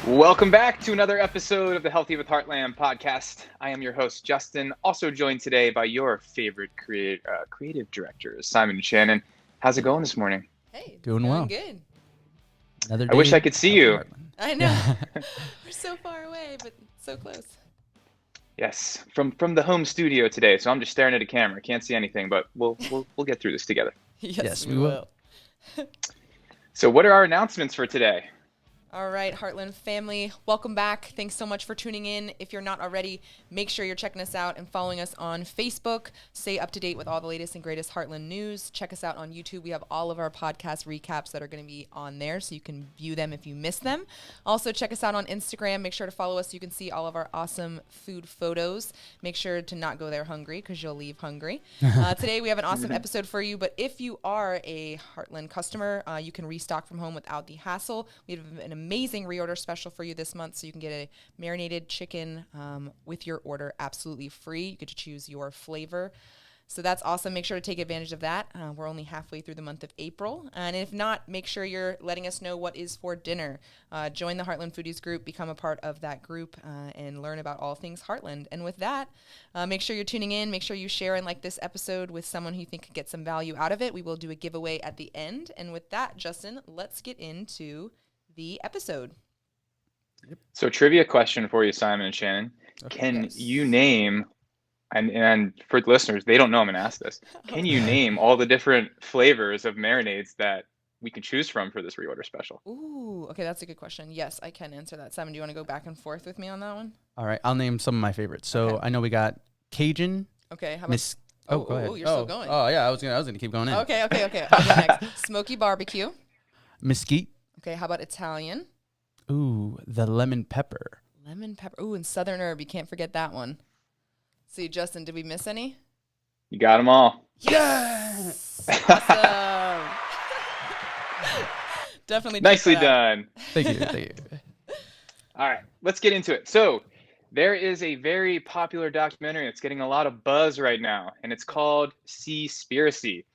Welcome back to another episode of the Healthy with Heartland podcast. I am your host, Justin, also joined today by your favorite creative directors, Simon and Shannon. How's it going this morning? Hey, Doing well. Good. Another day. I wish I could see you. I know. We're so far away, but so close. Yes, from the home studio today, so I'm just staring at a camera. Can't see anything, but we'll get through this together. Yes, we will. So what are our announcements for today? All right, Heartland family, welcome back. Thanks so much for tuning in. If you're not already, make sure you're checking us out and following us on Facebook. Stay up to date with all the latest and greatest Heartland news. Check us out on YouTube. We have all of our podcast recaps that are going to be on there, so you can view them if you miss them. Also, check us out on Instagram. Make sure to follow us so you can see all of our awesome food photos. Make sure to not go there hungry because you'll leave hungry. Today, we have an awesome episode for you, but if you are a Heartland customer, you can restock from home without the hassle. We have an amazing reorder special for you this month, so you can get a marinated chicken with your order absolutely free. You get to choose your flavor. So that's awesome. Make sure to take advantage of that. We're only halfway through the month of April. And if not, make sure you're letting us know what is for dinner. Join the Heartland Foodies group, become a part of that group, and learn about all things Heartland. And with that, make sure you're tuning in. Make sure you share and like this episode with someone who you think could get some value out of it. We will do a giveaway at the end. And with that, Justin, let's get into the episode. So trivia question for you, Simon and Shannon. Okay. Can you name, and for the listeners, they don't know I'm going to ask this. Can you name all the different flavors of marinades that we can choose from for this reorder special? Ooh, okay, that's a good question. Yes, I can answer that. Simon, do you want to go back and forth with me on that one? All right, I'll name some of my favorites. So Okay. I know we got Cajun. Okay, how about... Go ahead. You're still going. Oh yeah, I was gonna keep going in. Okay. I'll go next. Smoky barbecue. Mesquite. Okay, how about Italian? Ooh, the lemon pepper. Lemon pepper. Ooh, and Southern herb. You can't forget that one. See, Justin, did we miss any? You got them all. Yes. Awesome. Definitely. Nicely done. Thank you. All right, let's get into it. So there is a very popular documentary that's getting a lot of buzz right now, and it's called Sea-spiracy.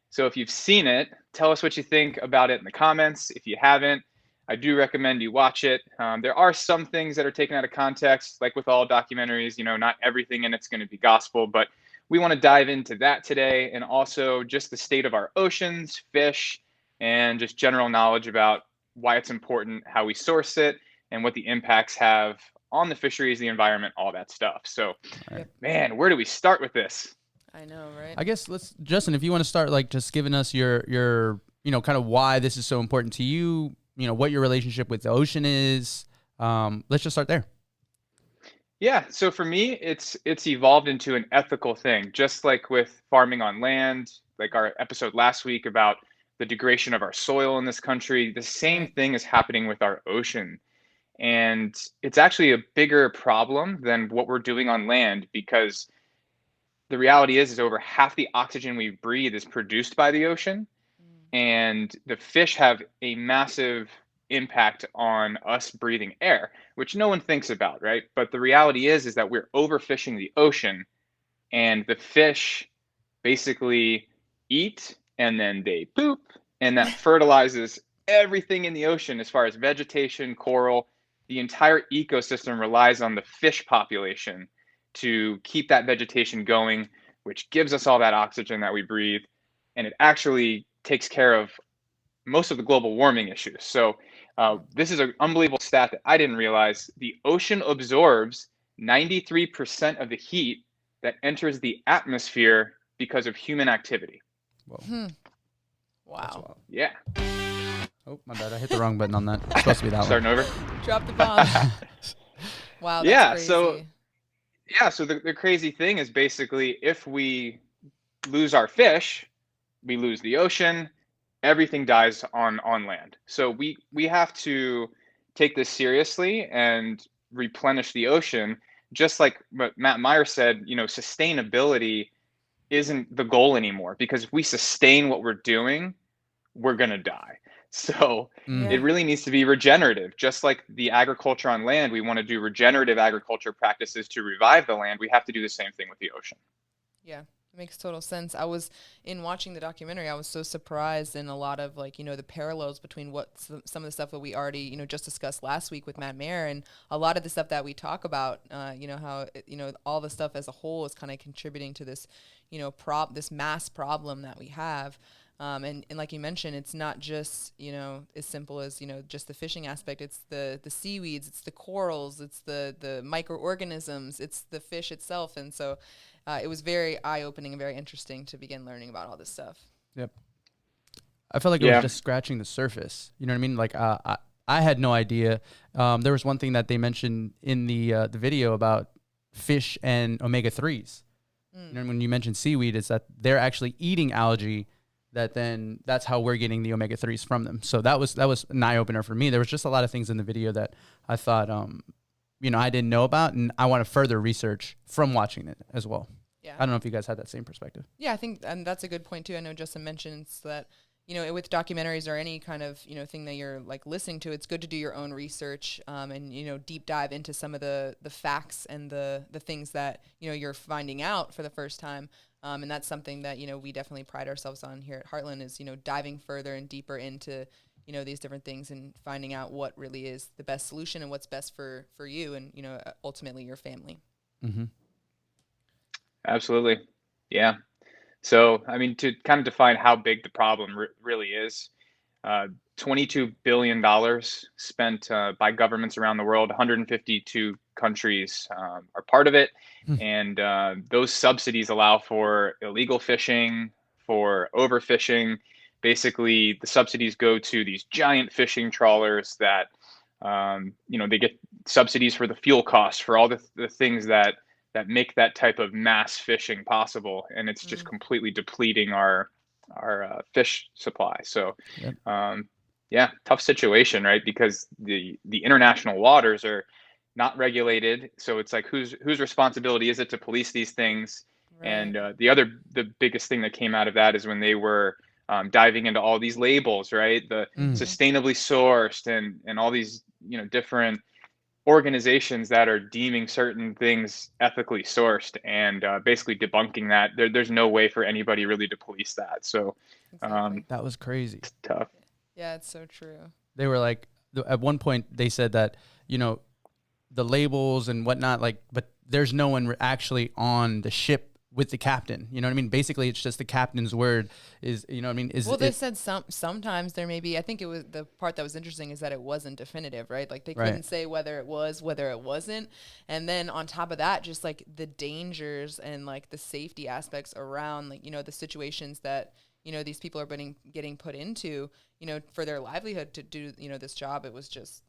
So if you've seen it, tell us what you think about it in the comments. If you haven't, I do recommend you watch it. There are some things that are taken out of context, like with all documentaries, not everything in it's going to be gospel, but we want to dive into that today, and also just the state of our oceans, fish, and just general knowledge about why it's important, how we source it, and what the impacts have on the fisheries, the environment, all that stuff. So, Man, where do we start with this? I know, right? I guess Justin, if you want to start, like, just giving us your kind of why this is so important to you, what your relationship with the ocean is. Let's just start there. Yeah, so for me, it's evolved into an ethical thing, just like with farming on land, like our episode last week about the degradation of our soil in this country. The same thing is happening with our ocean. And it's actually a bigger problem than what we're doing on land, because the reality is over half the oxygen we breathe is produced by the ocean. And the fish have a massive impact on us breathing air, which no one thinks about, right? But the reality is that we're overfishing the ocean, and the fish basically eat and then they poop, and that fertilizes everything in the ocean as far as vegetation, coral. The entire ecosystem relies on the fish population to keep that vegetation going, which gives us all that oxygen that we breathe. And it actually takes care of most of the global warming issues. So this is an unbelievable stat that I didn't realize. The ocean absorbs 93% of the heat that enters the atmosphere because of human activity. Whoa. Wow. Yeah. Oh, my bad. I hit the wrong button on that. It's supposed to be that Starting one. over. Drop the bomb. Wow, that's crazy. So the crazy thing is basically if we lose our fish, we lose the ocean, everything dies on land. So we have to take this seriously and replenish the ocean. Just like what Matt Meyer said, sustainability isn't the goal anymore, because if we sustain what we're doing, we're going to die. So it really needs to be regenerative. Just like the agriculture on land, we want to do regenerative agriculture practices to revive the land. We have to do the same thing with the ocean. Yeah. It makes total sense. I was in watching the documentary, I was so surprised in a lot of like, the parallels between what some of the stuff that we already, just discussed last week with Matt Mayer, and a lot of the stuff that we talk about, how, all the stuff as a whole is kind of contributing to this, this mass problem that we have. And like you mentioned, it's not just, as simple as, just the fishing aspect. It's the seaweeds, it's the corals, it's the microorganisms, it's the fish itself. And so it was very eye-opening and very interesting to begin learning about all this stuff. Yep. I felt like it was just scratching the surface. You know what I mean? Like I had no idea. There was one thing that they mentioned in the video about fish and omega-3s. You know, when you mentioned seaweed, it's that they're actually eating algae that's how we're getting the omega-3s from them. So that was an eye-opener for me. There was just a lot of things in the video that I thought, I didn't know about, and I want to further research from watching it as well. Yeah. I don't know if you guys had that same perspective. Yeah, I think, and that's a good point too. I know Justin mentions that, with documentaries or any kind of, thing that you're like listening to, it's good to do your own research, and, deep dive into some of the facts and the things that, you're finding out for the first time. And that's something that, we definitely pride ourselves on here at Heartland is, diving further and deeper into, these different things and finding out what really is the best solution and what's best for you and, ultimately your family. Mm-hmm. Absolutely. Yeah. So, I mean, to kind of define how big the problem really is, $22 billion spent by governments around the world. 152 countries are part of it. And those subsidies allow for illegal fishing, for overfishing. Basically, the subsidies go to these giant fishing trawlers that, they get subsidies for the fuel costs, for all the things that make that type of mass fishing possible. And it's just completely depleting our fish supply. So, tough situation, right? Because the international waters are not regulated. So it's like, whose responsibility is it to police these things? Right. And the biggest thing that came out of that is when they were diving into all these labels, right? The sustainably sourced and all these, different organizations that are deeming certain things ethically sourced and basically debunking that. There's no way for anybody really to police that. So Exactly. that was crazy. It's tough. Yeah, it's so true. They were like, at one point they said that, the labels and whatnot, like, but there's no one actually on the ship with the captain. You know what I mean? Basically, it's just the captain's word is, you know what I mean? Well, they said sometimes there may be, I think it was the part that was interesting is that it wasn't definitive, right? Like they couldn't say whether it was, whether it wasn't. And then on top of that, just like the dangers and like the safety aspects around like, the situations that, these people are getting put into, for their livelihood to do, this job. It was just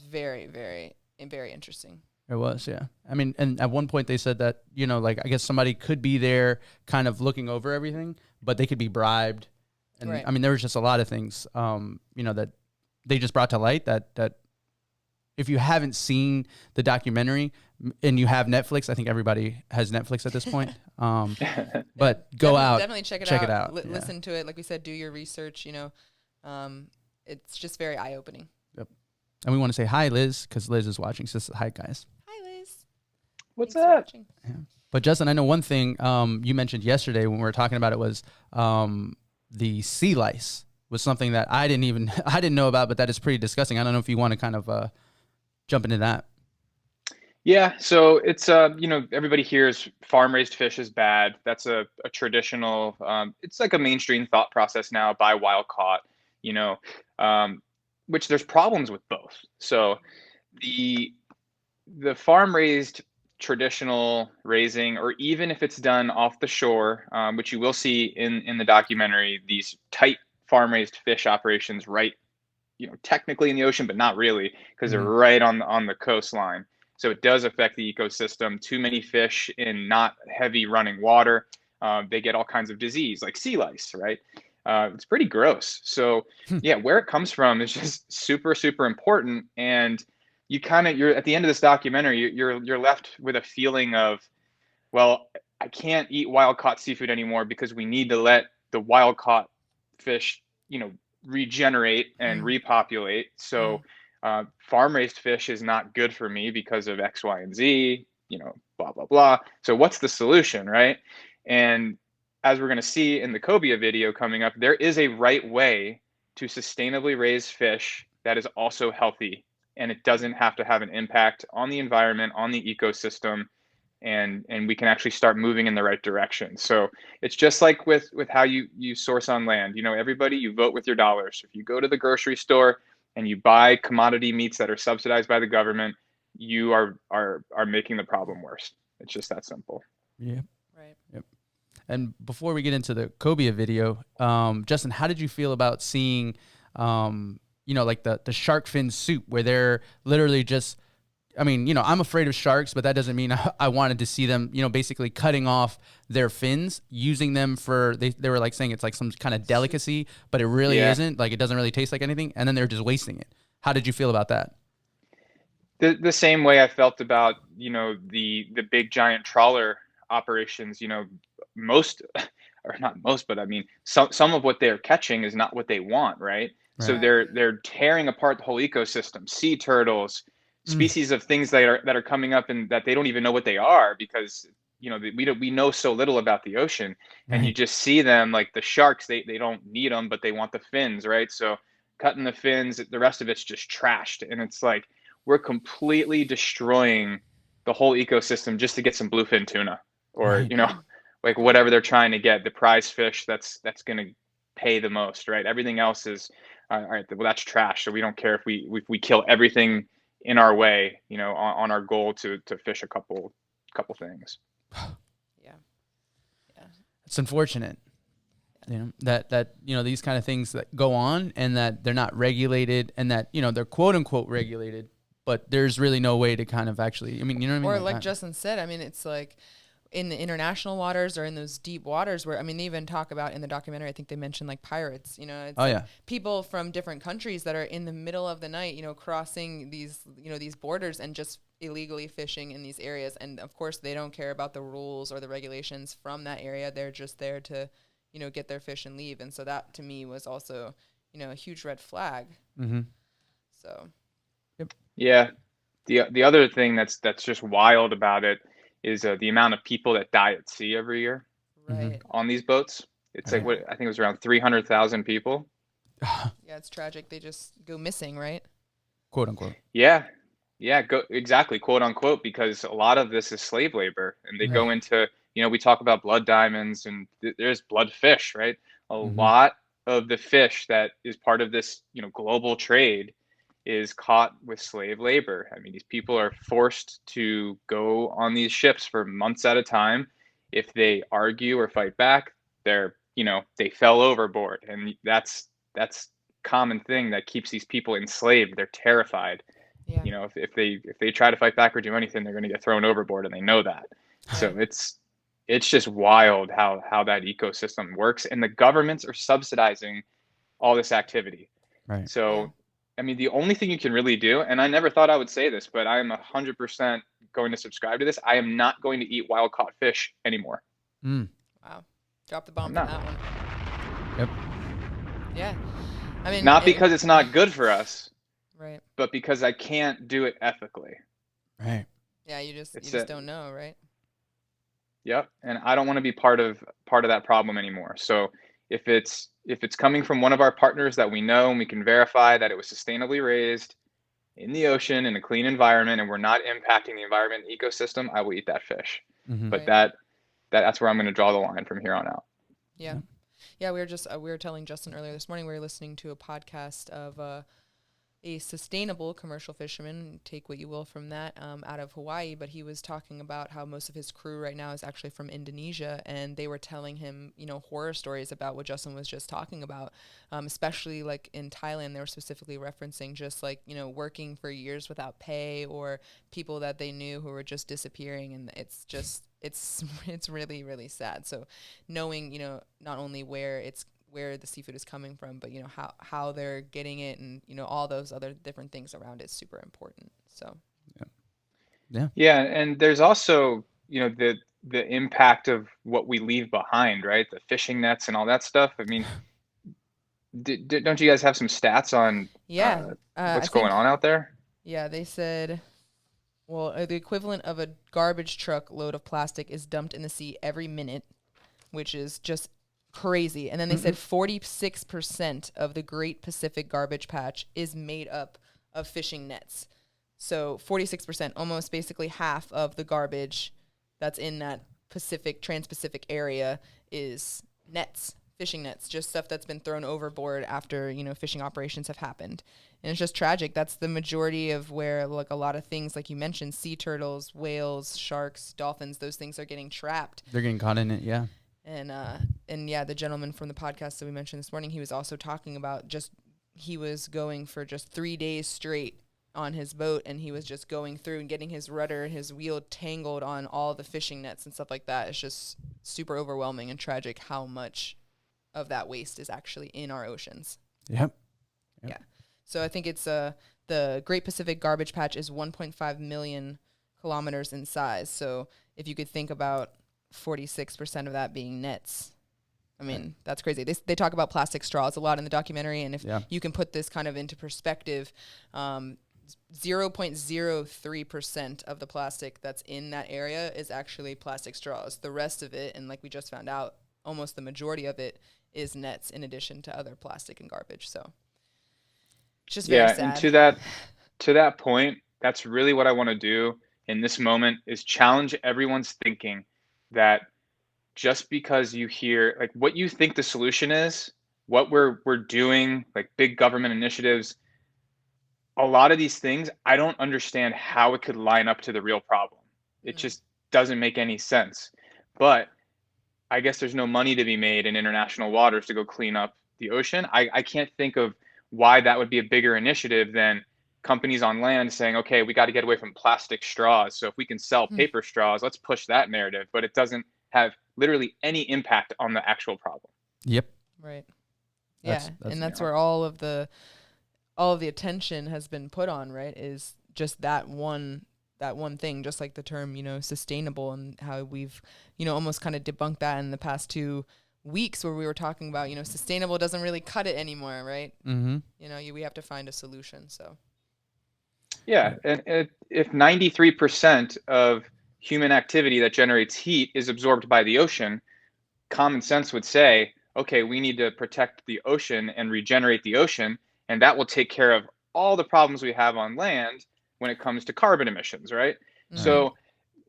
very, very, very interesting. It was, yeah. I mean, and at one point they said that, like, I guess somebody could be there kind of looking over everything, but they could be bribed. And I mean, there was just a lot of things, that they just brought to light that if you haven't seen the documentary and you have Netflix, I think everybody has Netflix at this point. But definitely check it out. Listen to it. Like we said, do your research, it's just very eye-opening. Yep. And we want to say hi, Liz, because Liz is watching. So hi, guys. Hi, Liz. What's up? Yeah. But Justin, I know one thing you mentioned yesterday when we were talking about it was the sea lice was something that I didn't know about, but that is pretty disgusting. I don't know if you want to kind of jump into that. Yeah, so it's everybody hears farm-raised fish is bad. That's a traditional. It's like a mainstream thought process now. Buy wild caught, which there's problems with both. So the farm-raised traditional raising, or even if it's done off the shore, which you will see in the documentary, these tight farm-raised fish operations, right, technically in the ocean, but not really, because they're right on the coastline. So it does affect the ecosystem. Too many fish in not heavy running water, they get all kinds of disease like sea lice, right? It's pretty gross. So yeah, where it comes from is just super, super important. And you're at the end of this documentary, you're left with a feeling of, well, I can't eat wild caught seafood anymore because we need to let the wild caught fish, regenerate and repopulate. So farm raised fish is not good for me because of X, Y, and Z, blah, blah, blah. So what's the solution, right? And as we're going to see in the cobia video coming up, there is a right way to sustainably raise fish that is also healthy, and it doesn't have to have an impact on the environment, on the ecosystem, and we can actually start moving in the right direction. So it's just like with how you source on land. Everybody, you vote with your dollars. If you go to the grocery store and you buy commodity meats that are subsidized by the government, you are making the problem worse. It's just that simple. Yeah. Right. Yep. And before we get into the cobia video, Justin, how did you feel about seeing, like the shark fin soup, where they're literally just, I'm afraid of sharks, but that doesn't mean I wanted to see them, basically cutting off their fins, using them for, they were like saying it's like some kind of delicacy, but it really isn't. Like, it doesn't really taste like anything. And then they're just wasting it. How did you feel about that? The same way I felt about, the big giant trawler operations. Most, or not most, but some of what they're catching is not what they want, right? So they're tearing apart the whole ecosystem. Sea turtles, species of things that are coming up and that they don't even know what they are, because we know so little about the ocean. And you just see them, like the sharks, they don't need them, but they want the fins, right? So cutting the fins, the rest of it's just trashed, and it's like we're completely destroying the whole ecosystem just to get some bluefin tuna, or like whatever they're trying to get, the prize fish that's going to pay the most, right? Everything else is all right, well, that's trash. So we don't care if we kill everything in our way, on our goal to fish a couple things. Yeah. It's unfortunate, that these kind of things that go on, and that they're not regulated, and that, they're quote unquote regulated, but there's really no way to kind of actually, you know what I mean? Or like Justin said, it's like in the international waters or in those deep waters where, they even talk about in the documentary, I think they mentioned like pirates, it's people from different countries that are in the middle of the night, crossing these borders and just illegally fishing in these areas. And of course they don't care about the rules or the regulations from that area. They're just there to, get their fish and leave. And so that to me was also, a huge red flag. Mm-hmm. So. Yep. Yeah. The other thing that's just wild about it is the amount of people that die at sea every year on these boats. It's like I think it was around 300,000 people. Yeah, it's tragic. They just go missing, right? Quote unquote. Yeah, exactly, quote unquote, because a lot of this is slave labor, and they go into, we talk about blood diamonds, and there's blood fish, right? A lot of the fish that is part of this, global trade is caught with slave labor. These people are forced to go on these ships for months at a time. If they argue or fight back, they fell overboard. And that's common thing that keeps these people enslaved. They're terrified. Yeah. If they try to fight back or do anything, they're going to get thrown overboard, and they know that. So it's just wild how that ecosystem works, and the governments are subsidizing all this activity. Right. So the only thing you can really do, and I never thought I would say this, but I am 100% going to subscribe to this. I am not going to eat wild caught fish anymore. Wow. Drop the bomb on that one. Yep. Yeah. Not because it's not good for us, right? But because I can't do it ethically. Right. Yeah, you just don't know, right? Yep. And I don't want to be part of that problem anymore. So if it's coming from one of our partners that we know and we can verify that it was sustainably raised in the ocean in a clean environment, and we're not impacting the environment and ecosystem, I will eat that fish. But that's where I'm going to draw the line from here on out. Yeah. Yeah, we were telling Justin earlier this morning, we were listening to a podcast of a sustainable commercial fisherman, take what you will from that, out of Hawaii, but he was talking about how most of his crew right now is actually from Indonesia, and they were telling him, horror stories about what Justin was just talking about, especially like in Thailand. They were specifically referencing just like, working for years without pay, or people that they knew who were just disappearing, and it's really, really sad. So knowing, not only where the seafood is coming from, but how they're getting it, and all those other different things around it is super important. So yeah, and there's also the impact of what we leave behind, right? The fishing nets and all that stuff. Don't you guys have some stats on what's going on out there? Yeah, they said, well, the equivalent of a garbage truck load of plastic is dumped in the sea every minute. which is just crazy. And then they said 46% of the Great Pacific Garbage Patch is made up of fishing nets. So 46%, almost basically half of the garbage that's in that trans-Pacific area is nets, fishing nets, just stuff that's been thrown overboard after, fishing operations have happened. And it's just tragic. That's the majority of where, like, a lot of things, like you mentioned, sea turtles, whales, sharks, dolphins, those things are getting trapped. They're getting caught in it, yeah. And yeah, the gentleman from the podcast that we mentioned this morning, he was also talking about he was going for just 3 days straight on his boat, and he was just going through and getting his rudder, his wheel tangled on all the fishing nets and stuff like that. It's just super overwhelming and tragic how much of that waste is actually in our oceans. Yep. Yeah. So I think it's the Great Pacific Garbage Patch is 1.5 million kilometers in size. So if you could think about 46% of that being nets, I mean, that's crazy. They talk about plastic straws a lot in the documentary, and if you can put this kind of into perspective, 0.03% of the plastic that's in that area is actually plastic straws. The rest of it, and like we just found out, almost the majority of it is nets in addition to other plastic and garbage. So it's just very sad. And to that point, that's really what I want to do in this moment is challenge everyone's thinking that just because you hear like what you think the solution is, what we're doing, like big government initiatives, a lot of these things, I don't understand how it could line up to the real problem. It just doesn't make any sense. But I guess there's no money to be made in international waters to go clean up the ocean. I can't think of why that would be a bigger initiative than companies on land saying, okay, we got to get away from plastic straws. So if we can sell paper straws, let's push that narrative. But it doesn't have literally any impact on the actual problem. Yep. Right. That's where all of the attention has been put on, right? Is just that one thing, just like the term, sustainable, and how we've, almost kind of debunked that in the past 2 weeks where we were talking about, sustainable doesn't really cut it anymore, right? Mm-hmm. We have to find a solution. So. Yeah. And if 93% of human activity that generates heat is absorbed by the ocean, common sense would say, okay, we need to protect the ocean and regenerate the ocean, and that will take care of all the problems we have on land when it comes to carbon emissions, right? So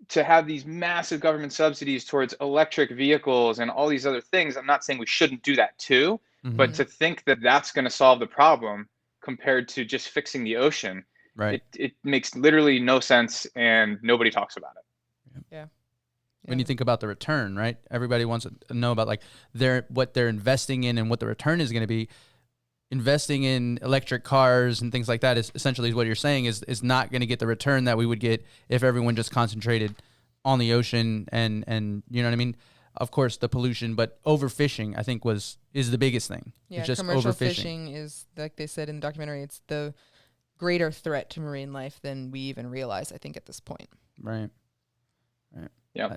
to have these massive government subsidies towards electric vehicles and all these other things, I'm not saying we shouldn't do that too, but to think that that's going to solve the problem compared to just fixing the ocean, right? It makes literally no sense, and nobody talks about it. Yeah. When you think about the return, right? Everybody wants to know about like what they're investing in and what the return is going to be. Investing in electric cars and things like that is essentially what you're saying is not going to get the return that we would get if everyone just concentrated on the ocean and you know what I mean? Of course, the pollution, but overfishing I think is the biggest thing. Yeah, it's just commercial overfishing. Fishing is, like they said in the documentary, it's the greater threat to marine life than we even realize, I think, at this point. Right. Yeah.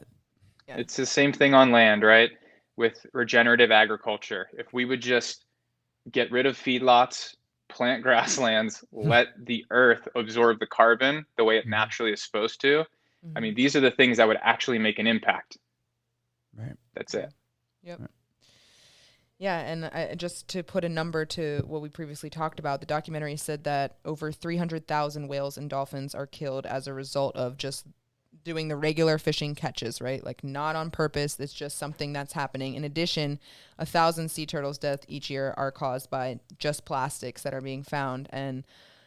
It's the same thing on land, right? With regenerative agriculture. If we would just get rid of feedlots, plant grasslands, let the earth absorb the carbon the way it naturally is supposed to. I mean, these are the things that would actually make an impact. Right. That's it. Yep. Yeah, and just to put a number to what we previously talked about, the documentary said that over 300,000 whales and dolphins are killed as a result of just doing the regular fishing catches, right? Like not on purpose. It's just something that's happening. In addition, 1,000 sea turtles' deaths each year are caused by just plastics that are being found. And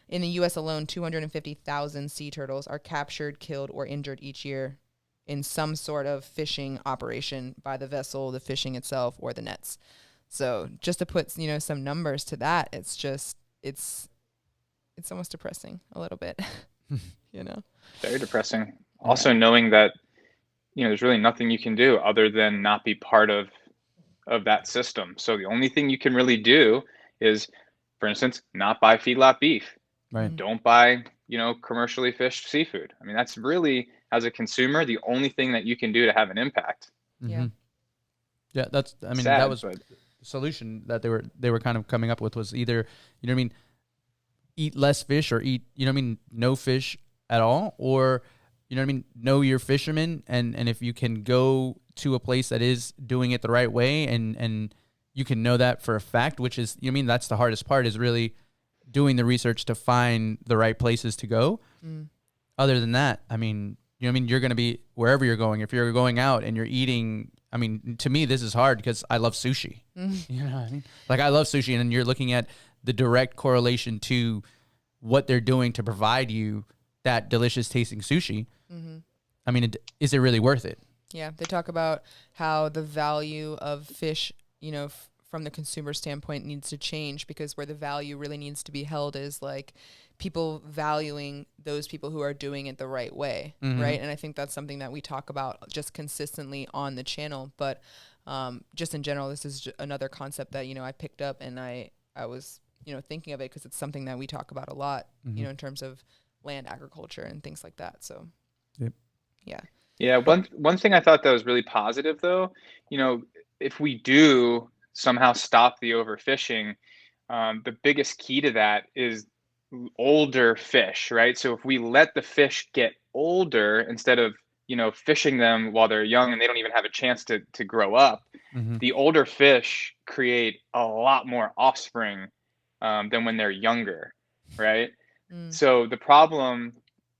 in the U.S. alone, 250,000 sea turtles are captured, killed, or injured each year in some sort of fishing operation by the vessel, the fishing itself, or the nets. So just to put, some numbers to that, it's almost depressing a little bit, Very depressing. Also knowing that, there's really nothing you can do other than not be part of that system. So the only thing you can really do is, for instance, not buy feedlot beef. Right. Don't buy, commercially fished seafood. I mean, that's really, as a consumer, the only thing that you can do to have an impact. Yeah. Yeah, Sad, that was the solution that they were kind of coming up with was either, eat less fish or eat, no fish at all, or you know what I mean, know your fishermen, and if you can go to a place that is doing it the right way, and you can know that for a fact, which is, you know what I mean, that's the hardest part, is really doing the research to find the right places to go. Other than that, I mean, you know what I mean, you're going to be wherever you're going. If you're going out and you're eating, I mean, to me, this is hard because I love sushi. You know what I mean? Like, I love sushi, and then you're looking at the direct correlation to what they're doing to provide you that delicious tasting sushi. I mean, is it really worth it? Yeah, they talk about how the value of fish, you know, from the consumer standpoint needs to change, because where the value really needs to be held is like people valuing those people who are doing it the right way, right? And I think that's something that we talk about just consistently on the channel. But just in general, this is another concept that, you know, I picked up, and I was, you know, thinking of it because it's something that we talk about a lot, you know, in terms of land agriculture and things like that. So, Yeah. One thing I thought that was really positive, though, you know, if we do somehow stop the overfishing, the biggest key to that is older fish, right? So if we let the fish get older instead of, you know, fishing them while they're young and they don't even have a chance to grow up, the older fish create a lot more offspring than when they're younger, right? So the problem,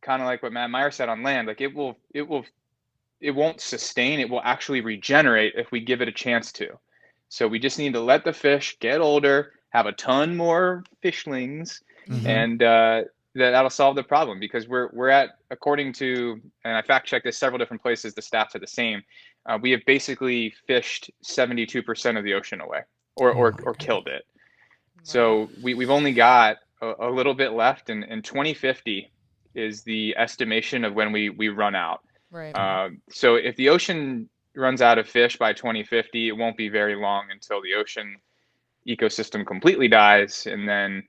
kind of like what Matt Meyer said on land, like it won't sustain. It will actually regenerate if we give it a chance to. So we just need to let the fish get older, have a ton more fishlings, and that'll solve the problem, because we're at, according to, and I fact checked this several different places, the stats are the same. We have basically fished 72% of the ocean away, or killed it. So we've only got a little bit left, and 2050 is the estimation of when we run out. right. So if the ocean runs out of fish by 2050, it won't be very long until the ocean ecosystem completely dies, and then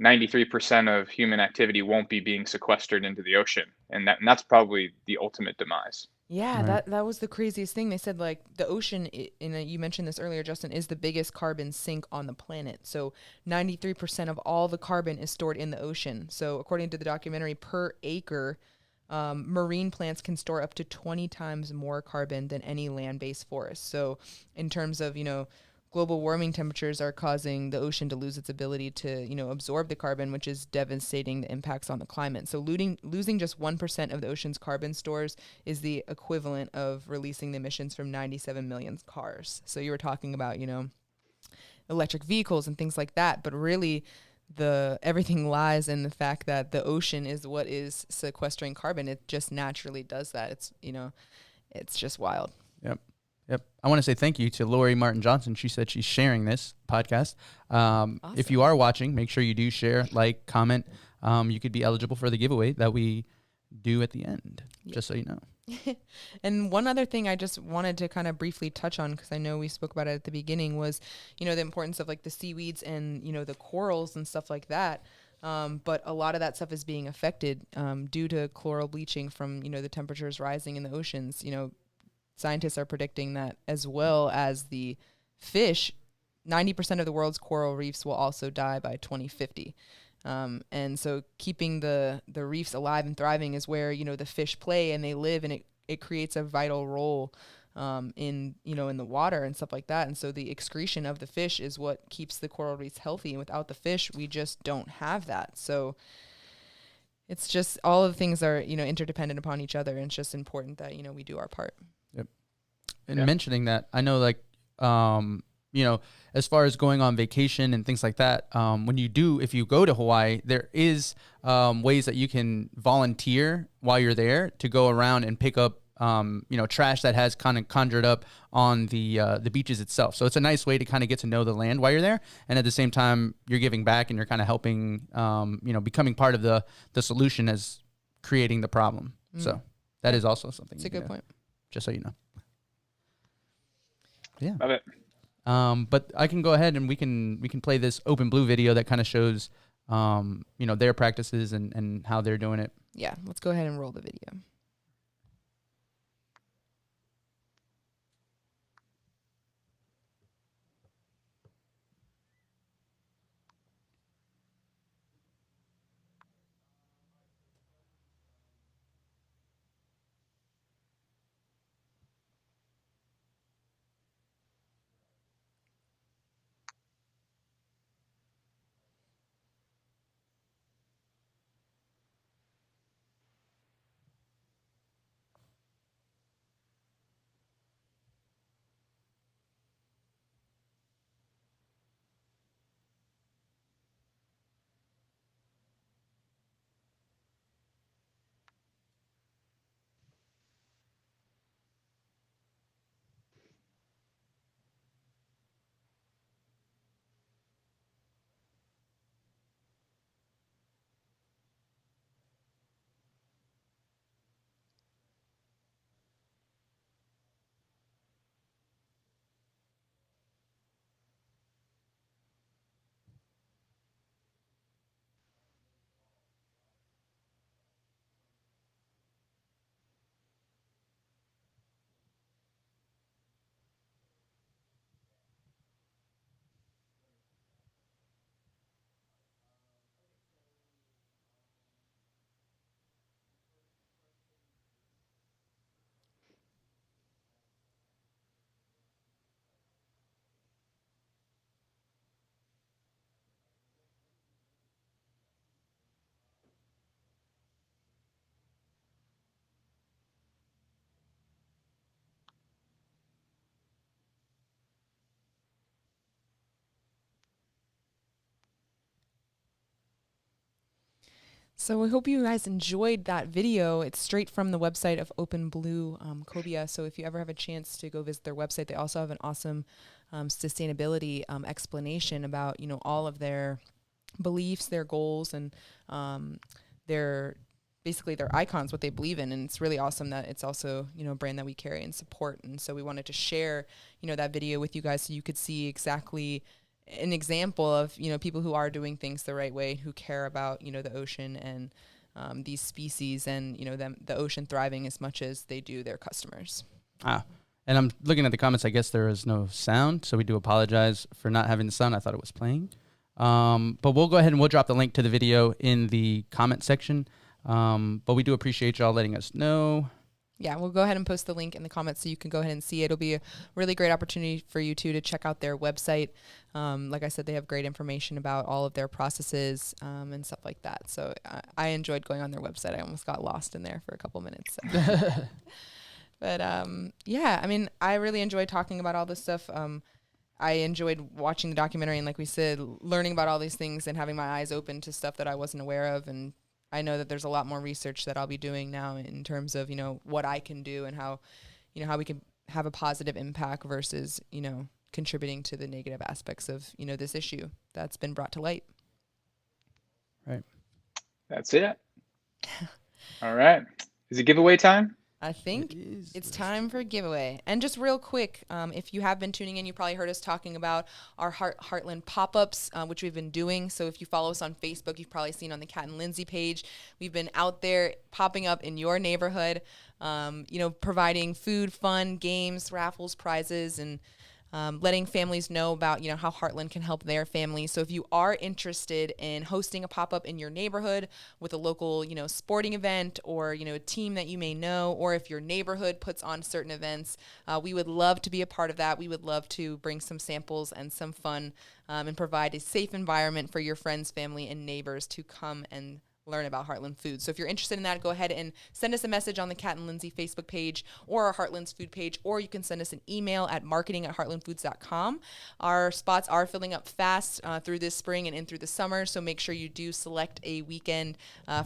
93% of human activity won't be being sequestered into the ocean, and that's probably the ultimate demise. Yeah, that was the craziest thing. They said like the ocean, you mentioned this earlier, Justin, is the biggest carbon sink on the planet. So 93% of all the carbon is stored in the ocean. So according to the documentary, per acre, marine plants can store up to 20 times more carbon than any land-based forest. So in terms of, you know, global warming temperatures are causing the ocean to lose its ability to, you know, absorb the carbon, which is devastating the impacts on the climate. So losing just 1% of the ocean's carbon stores is the equivalent of releasing the emissions from 97 million cars. So you were talking about, you know, electric vehicles and things like that, but really everything lies in the fact that the ocean is what is sequestering carbon. It just naturally does that. It's, you know, it's just wild. Yep. I want to say thank you to Lori Martin Johnson. She said she's sharing this podcast. Awesome. If you are watching, make sure you do share, like, comment. You could be eligible for the giveaway that we do at the end, just so you know. And one other thing I just wanted to kind of briefly touch on, because I know we spoke about it at the beginning, was, you know, the importance of like the seaweeds and, you know, the corals and stuff like that. But a lot of that stuff is being affected due to chloral bleaching from, you know, the temperatures rising in the oceans. You know, scientists are predicting that, as well as the fish, 90% of the world's coral reefs will also die by 2050. And so keeping the reefs alive and thriving is where, you know, the fish play and they live, and it creates a vital role in, you know, in the water and stuff like that. And so the excretion of the fish is what keeps the coral reefs healthy. And without the fish, we just don't have that. So it's just, all of the things are, you know, interdependent upon each other. And it's just important that, you know, we do our part. Yep. And mentioning that, I know, like, you know, as far as going on vacation and things like that, if you go to Hawaii, there is ways that you can volunteer while you're there to go around and pick up, you know, trash that has kind of conjured up on the beaches itself. So it's a nice way to kind of get to know the land while you're there, and at the same time, you're giving back and you're kind of helping, you know, becoming part of the solution as creating the problem. So that is also something. It's a good point. Just so you know. Yeah. Love it. But I can go ahead and we can play this Open Blue video that kind of shows, you know, their practices and how they're doing it. Yeah, let's go ahead and roll the video. So we hope you guys enjoyed that video. It's straight from the website of Open Blue Cobia. So if you ever have a chance to go visit their website, they also have an awesome sustainability explanation about, all of their beliefs, their goals, and their icons, what they believe in. And it's really awesome that it's also, a brand that we carry and support. And so we wanted to share, that video with you guys so you could see exactly an example of, people who are doing things the right way, who care about, the ocean and these species and, the ocean thriving as much as they do their customers. And I'm looking at the comments. I guess there is no sound, so we do apologize for not having the sound. I thought it was playing. But we'll go ahead and we'll drop the link to the video in the comment section. But we do appreciate y'all letting us know. Yeah, we'll go ahead and post the link in the comments so you can go ahead and see it. It'll be a really great opportunity for you to check out their website. Like I said, they have great information about all of their processes and stuff like that. So I enjoyed going on their website. I almost got lost in there for a couple minutes. So. But yeah, I mean, I really enjoyed talking about all this stuff. I enjoyed watching the documentary and, like we said, learning about all these things and having my eyes open to stuff that I wasn't aware of. And I know that there's a lot more research that I'll be doing now in terms of, what I can do and how we can have a positive impact versus, contributing to the negative aspects of, this issue that's been brought to light. Right. That's it. All right. Is it giveaway time? I think it's time for a giveaway. And just real quick, if you have been tuning in, you probably heard us talking about our Heartland pop-ups, which we've been doing. So if you follow us on Facebook, you've probably seen on the Kat and Lindsay page, we've been out there popping up in your neighborhood, providing food, fun, games, raffles, prizes, and letting families know about, how Heartland can help their families. So if you are interested in hosting a pop-up in your neighborhood with a local, sporting event or, a team that you may know, or if your neighborhood puts on certain events, we would love to be a part of that. We would love to bring some samples and some fun and provide a safe environment for your friends, family, and neighbors to come and learn about Heartland Foods. So if you're interested in that, go ahead and send us a message on the Kat and Lindsay Facebook page or our Heartland's food page, or you can send us an email at marketing@heartlandfoods.com. Our spots are filling up fast through this spring and in through the summer, so make sure you do select a weekend,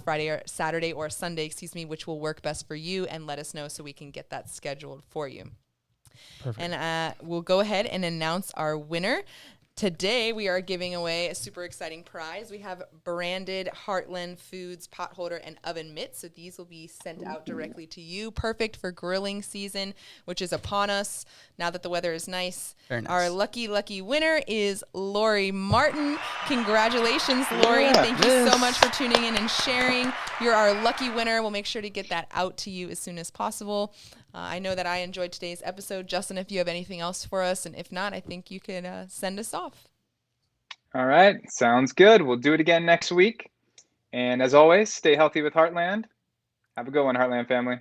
Friday or Saturday or Sunday, which will work best for you, and let us know so we can get that scheduled for you. Perfect. And we'll go ahead and announce our winner. Today, we are giving away a super exciting prize. We have branded Heartland Foods pot holder and oven mitts. So these will be sent out directly to you. Perfect for grilling season, which is upon us now that the weather is nice. Very nice. Our lucky winner is Lori Martin. Congratulations, Lori. Yeah. Thank you so much for tuning in and sharing. You're our lucky winner. We'll make sure to get that out to you as soon as possible. I know that I enjoyed today's episode. Justin, if you have anything else for us, and if not, I think you can send us off. All right. Sounds good. We'll do it again next week. And as always, stay healthy with Heartland. Have a good one, Heartland family.